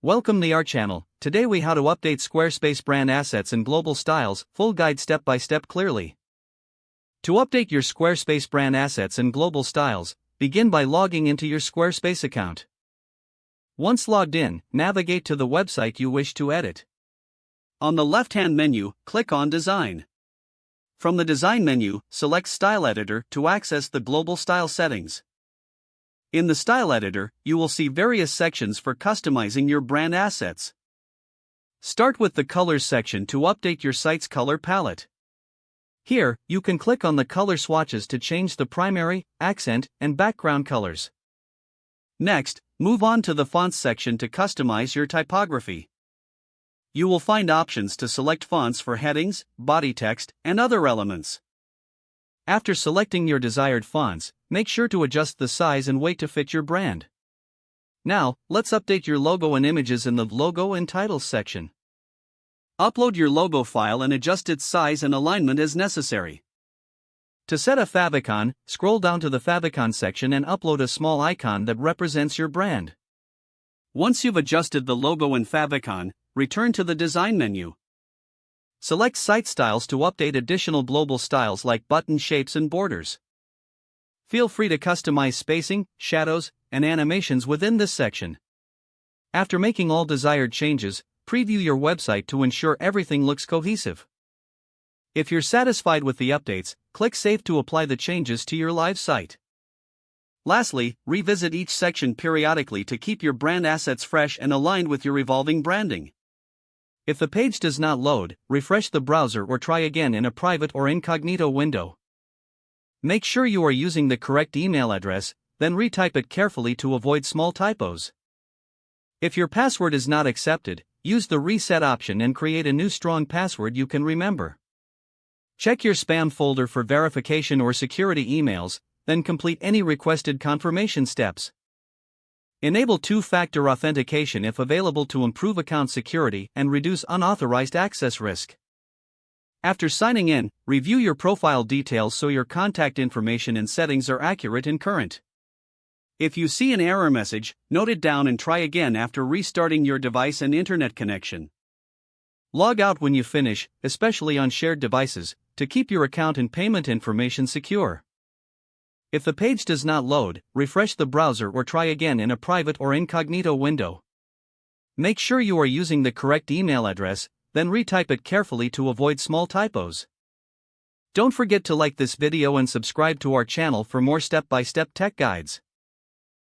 Welcome to our channel. Today we how to update Squarespace brand assets and global styles, full guide step by step clearly. To update your Squarespace brand assets and global styles, begin by logging into your Squarespace account. Once logged in, navigate to the website you wish to edit. On the left-hand menu, click on Design. From the Design menu, select Style Editor to access the global style settings. In the Style Editor, you will see various sections for customizing your brand assets. Start with the Colors section to update your site's color palette. Here, you can click on the color swatches to change the primary, accent, and background colors. Next, move on to the Fonts section to customize your typography. You will find options to select fonts for headings, body text, and other elements. After selecting your desired fonts, make sure to adjust the size and weight to fit your brand. Now, let's update your logo and images in the Logo and Titles section. Upload your logo file and adjust its size and alignment as necessary. To set a favicon, scroll down to the favicon section and upload a small icon that represents your brand. Once you've adjusted the logo and favicon, return to the Design menu. Select Site Styles to update additional global styles like button shapes and borders. Feel free to customize spacing, shadows, and animations within this section. After making all desired changes, preview your website to ensure everything looks cohesive. If you're satisfied with the updates, click Save to apply the changes to your live site. Lastly, revisit each section periodically to keep your brand assets fresh and aligned with your evolving branding. If the page does not load, refresh the browser or try again in a private or incognito window. Make sure you are using the correct email address, then retype it carefully to avoid small typos. If your password is not accepted, use the reset option and create a new strong password you can remember. Check your spam folder for verification or security emails, then complete any requested confirmation steps. Enable two-factor authentication if available to improve account security and reduce unauthorized access risk. After signing in, review your profile details so your contact information and settings are accurate and current. If you see an error message, note it down and try again after restarting your device and internet connection. Log out when you finish, especially on shared devices, to keep your account and payment information secure. If the page does not load, refresh the browser or try again in a private or incognito window. Make sure you are using the correct email address, then retype it carefully to avoid small typos. Don't forget to like this video and subscribe to our channel for more step-by-step tech guides.